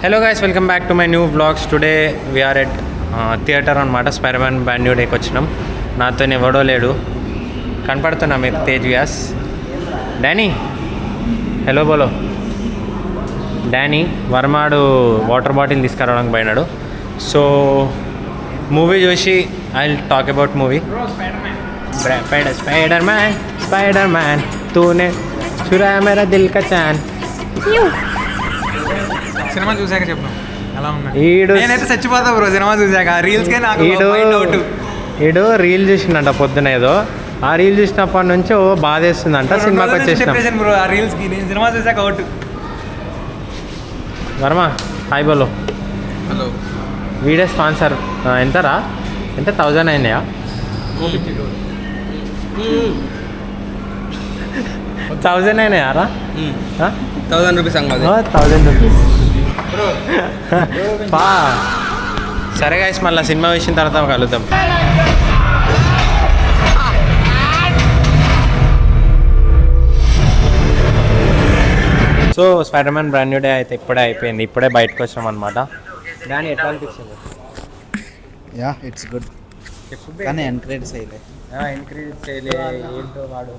Hello guys, welcome back to my new vlogs. Today we are at theatre అనమాట. Spider Man brand new డేకి వచ్చినాం. నాతో ఎవడో లేడు, కనపడుతున్నా మీకు తేజ్ వ్యాస్. డానీ హలో బోలో. డానీ వర్మాడు వాటర్ బాటిల్ తీసుకురావడానికి పోయినాడు. సో మూవీ చూసి I will talk about movie. Spider Man తూనే చురా మేరా దిల్ కా చాన్. సినిమా చూసాక చెప్పు ఎలా ఉన్నాయి. నేనైతే చచ్చిపోతా బ్రో సినిమా చూసాక. రీల్స్కే నాకు డౌట్. ఈడు రీల్ చూసిండంట పొద్దున, ఏదో ఆ రీల్ చూసినప్పటి నుంచి ఓ బాధేస్తుందంట. సినిమాకి వచ్చేసిన బ్రో ఆ రీల్స్కి. నేను సినిమా చూసాక అవుట్. వర్మ హాయ్ బోలో. హలో. వీడియో స్పాన్సర్ ఎంతరా? ఎంత 1000 అయినాయా? 1000 అయినాయారా? 1000 రూపీస్ అంగది. 1000 రూపీస్. సరే గైస్, మళ్ళీ సినిమా వచ్చిన తర్వాత కలుద్దాం. So spider-man brand new day అయితే ఇప్పుడే అయిపోయింది. ఇప్పుడే బయటకు వచ్చాం అనమాట. దాని ఎట్లా అనిపిస్తుంది? Yeah it's good. కానీ ఎంకరేజ్ చేయలే. ఏంటో వాడు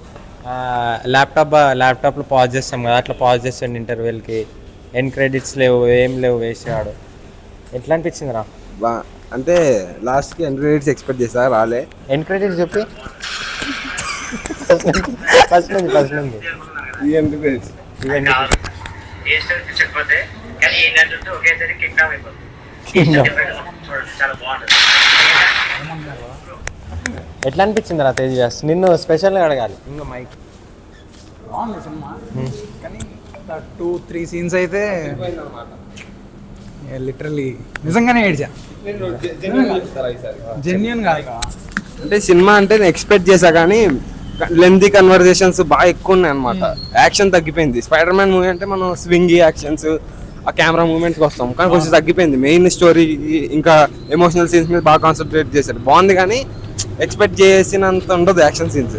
ల్యాప్టాప్లో పాజ్ చేస్తాం కదా, అట్లా పాజ్ చేస్తాడు ఇంటర్వెల్కి. ఎండ్ క్రెడిట్స్ లేవు, ఏం లేవు, వేసాడు. ఎట్లా అనిపించింది రా? అంటే లాస్ట్కి ఎండ్ క్రెడిట్స్ ఎక్స్పెక్ట్ చేస్తా, రాలే. ఎండ్ క్రెడిట్స్ చెప్పి ఫస్ట్ నుంచి ఈ ఎండ్ క్రెడిట్స్ ఎట్లా అనిపించింది రా తేజ్ వ్యాస్? నిన్ను స్పెషల్గా అడగాలి. ఇంకా మైక్ బాగుంది సినిమా, కానీ 2-3 సీన్స్ అయితే లిటరల్లీ నిజంగానే ఏడ్చా. జెన్యూన్ కాదు. అంటే సినిమా అంటే నేను ఎక్స్పెక్ట్ చేశా, కానీ లెంతీ కన్వర్జేషన్స్ బాగా ఎక్కువ ఉన్నాయి అనమాట. యాక్షన్ తగ్గిపోయింది. స్పైడర్ మ్యాన్ మూవీ అంటే మనం స్వింగీ యాక్షన్స్, ఆ కెమెరా మూవ్మెంట్స్కి వస్తాం, కానీ కొంచెం తగ్గిపోయింది. మెయిన్ స్టోరీ ఇంకా ఎమోషనల్ సీన్స్ మీద బాగా కాన్సన్ట్రేట్ చేశారు. బాగుంది, కానీ ఎక్స్పెక్ట్ చేసినంత ఉండదు యాక్షన్ సీన్స్.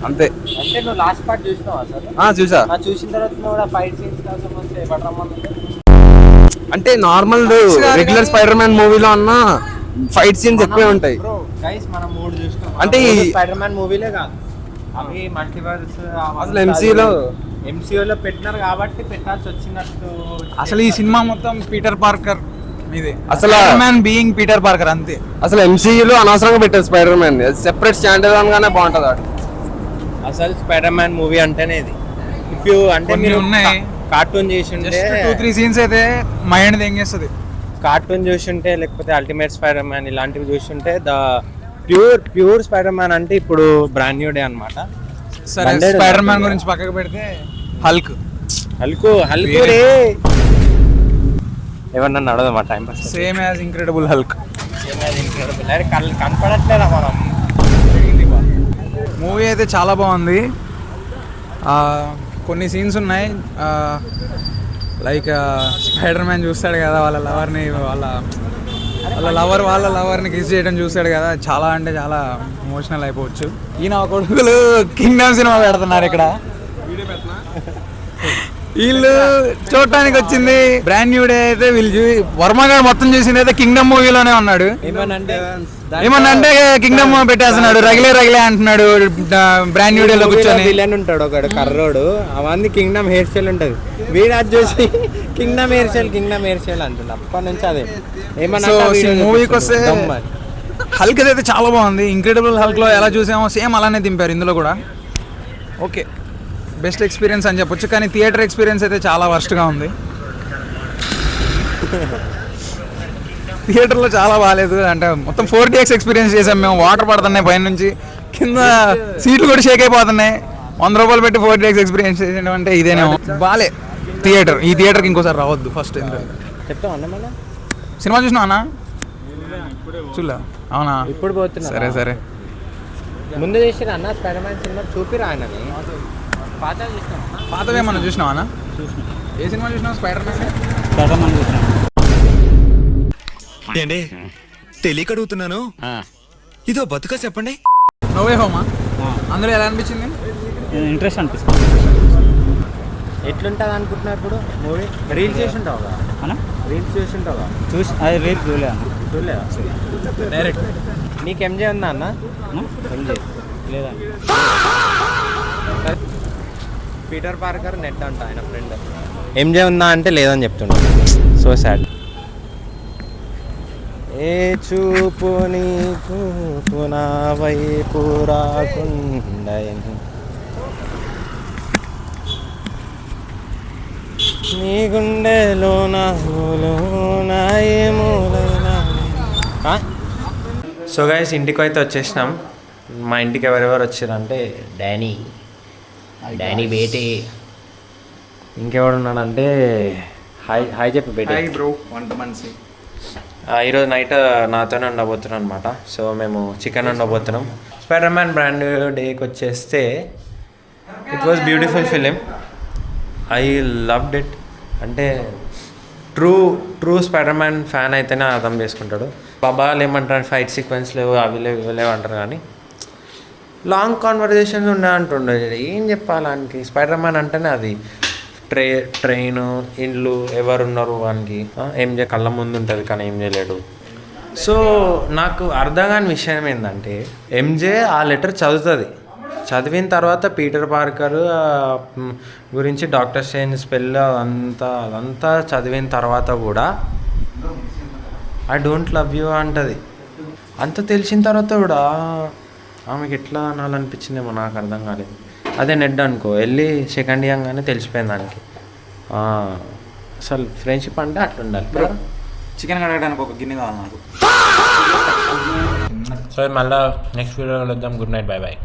అంతే. అంటే నువ్వు లాస్ట్ పార్ట్ చూసినావా? చూసా. చూసిన తర్వాత కూడా ఫైట్ సీన్స్ కోసం వస్తే అంటే నార్మల్ రెగ్యులర్ స్పైడర్ మ్యాన్ మూవీలో అన్న ఫైట్ సీన్స్ ఎక్కువే ఉంటాయి. మనం 3 చూసినాం. అంటే స్పైడర్ మ్యాన్ మూవీలే కాదు, అవి మల్టీవర్స్ అసలు ఎంసీయూలో పెట్టినారు కాబట్టి పెట్టాల్సి వచ్చినట్టు. అసలు ఈ సినిమా మొత్తం పీటర్ పార్కర్ ఇది. అసలు మ్యాన్ బీయింగ్ పీటర్ పార్కర్ అంతే. అసలు ఎంసీయూలో అనవసరంగా పెట్టారు స్పైడర్ మ్యాన్. సెపరేట్ స్టాండర్డ్ గానే బాగుంటుంది అది. అసలు స్పైడర్ మ్యాన్ మూవీ అంటేనే ఇది. ఇఫ్ యూ అంటే మీరు ఉన్నాయి కార్టూన్ చేసి 2-3 సీన్స్ అయితే మైండ్ తెంగేస్తుంది. కార్టూన్ చూసుంటే, లేకపోతే అల్టిమేట్ స్పైడర్ మ్యాన్ ఇలాంటివి చూసుంటే, ద ప్యూర్ స్పైడర్ మ్యాన్ అంటే ఇప్పుడు బ్రాండ్ న్యూ డే అనమాట. సరే, స్పైడర్ మ్యాన్ గురించి పక్కకు పెడితే హల్క్ రే ఏమన్నా నడదమ్మా time pass. Same as incredible Hulk. కనపడట్లేదా మనం? మూవీ అయితే చాలా బాగుంది. కొన్ని సీన్స్ ఉన్నాయి, లైక్ స్పైడర్ మ్యాన్ చూస్తాడు కదా వాళ్ళ లవర్ని కిస్ చేయడం చూస్తాడు కదా. చాలా అంటే చాలా ఎమోషనల్ అయిపోవచ్చు. ఈయన కొడుకులు కింగ్డమ్ సినిమా పెడుతున్నారు ఇక్కడ. వీళ్ళు చూడటానికి వచ్చింది బ్రాండ్ న్యూ డే అయితే వీళ్ళు వర్మ గారు మొత్తం చూసింది అయితే కింగ్డమ్ మూవీలోనే ఉన్నాడు. ఏమన్నా కింగ్డమ్ పెట్టేస్తున్నాడు, రగిలే అంటున్నాడు. బ్రాండ్ న్యూ డేలో కూర్చొని విలన్ ఉంటాడు ఒకడు కర్రోడు, అవన్నీ కింగ్డమ్ హెయిర్ స్టైల్ ఉంటుంది. వీడు అది చూసి కింగ్డమ్ హెయిర్ స్టైల్ అంటున్నాడు అప్పటి నుంచి. అదే ఏమన్నా మూవీకి వస్తే హల్క్ అయితే చాలా బాగుంది. ఇంక్రెడిబుల్ హల్క్ లో ఎలా చూసామో సేమ్ అలానే దింపారు ఇందులో కూడా. ఓకే, బెస్ట్ ఎక్స్పీరియన్స్ అని చెప్పొచ్చు, కానీ థియేటర్ ఎక్స్పీరియన్స్ అయితే చాలా వర్స్ట్గా ఉంది. థియేటర్లో చాలా బాగాలేదు. అంటే మొత్తం 4DX ఎక్స్పీరియన్స్ చేసాం మేము. వాటర్ పడుతున్నాయి పైన నుంచి, కింద సీట్లు కూడా షేక్ అయిపోతున్నాయి. 100 రూపాయలు పెట్టి 4DX ఎక్స్పీరియన్స్ చేయడం అంటే ఇదేనేమో. బాలే థియేటర్. ఈ థియేటర్కి ఇంకోసారి రావద్దు. ఫస్ట్ చెప్తామన్నా సినిమా చూసినా అన్నా? చూడలే? అవునా? ఇప్పుడు పోతున్నా. సరే ముందు చేసి అన్న స్పైడర్ మ్యాన్ సినిమా చూపిరా ఆయనని. పాతవేమన్నా చూసినావా అన్న? ఏ సినిమా చూసినావు? స్పైడర్ మ్యాన్ చూసినా. ఏంటి తెలియక అడుగుతున్నాను, ఇదో బతుక చెప్పండి. నో వే హోమా అందులో ఎలా అనిపించింది? ఇంట్రెస్ట్ అనిపిస్తుంది. ఎట్లుంటుంది అనుకుంటున్నారు ఇప్పుడు మూవీ? రీల్స్ చేసి ఉంటావు కదా, అన్న రీల్స్ చేసి ఉంటావు కదా, చూసి అది రేపు చూడలేదు చూడలేదా? డైరెక్ట్ నీకు ఎంజే ఉందా అన్న? ఎంజే లేదా పీటర్ పార్కర్ నెట్ అంట ఆయన ఫ్రెండ్. ఎంజే ఉందా అంటే లేదని చెప్తున్నాడు. So sad. ఏ చూపు నీకు నా వైపు రాకుండా నీ గుండెలో సో గైస్ ఇంటికి అయితే వచ్చేసినాం. మా ఇంటికి ఎవరెవరు వచ్చారంటే డానీ బేటే, ఇంకెవడు ఉన్నాడంటే హాయ్ హాయ్ చెప్పి బేటే. బ్రో వంట మనిషి. ఈరోజు నైట్ నాతోనే ఉండబోతున్నాం అనమాట. సో మేము చికెన్ వండబోతున్నాం. స్పైడర్ మ్యాన్ బ్రాండ్ డేకి వచ్చేస్తే it was beautiful film. I loved it. అంటే ట్రూ స్పైడర్ మ్యాన్ ఫ్యాన్ అయితేనే అర్థం చేసుకుంటాడు. బాబాలు ఏమంటారు, ఫైట్ సీక్వెన్స్లు అవి లేవు ఇవి లేవు అంటారు, కానీ లాంగ్ కాన్వర్జేషన్స్ ఉన్నాయి అంటుండే. ఏం చెప్పాలానికి? స్పైడర్ మ్యాన్ అంటేనే అది ట్రైన్, ఇండ్లు, ఎవరున్నారు వానికి, ఏం కళ్ళ ముందు ఉంటుంది కానీ ఏం చేయలేడు. సో నాకు అర్థం కాని విషయం ఏంటంటే, ఎంజే ఆ లెటర్ చదువుతుంది, చదివిన తర్వాత పీటర్ పార్కర్ గురించి డాక్టర్ స్ట్రేంజ్ స్పెల్ అదంతా చదివిన తర్వాత కూడా ఐ డోంట్ లవ్ యూ అంటది. అంత తెలిసిన తర్వాత కూడా ఆమెకి ఎట్లా అనాలనిపించిందేమో నాకు అర్థం కాలేదు. అదే నెట్ అనుకో, వెళ్ళి సెకండ్ ఇయర్గానే తెలిసిపోయింది దానికి. అసలు ఫ్రెండ్షిప్ అంటే అట్లా ఉండాలి. చికెన్ కడగడానికి ఒక గిన్నె కావాలి నాకు. సో మళ్ళీ నెక్స్ట్ వీడియోలో వద్దాం. Good night, bye bye.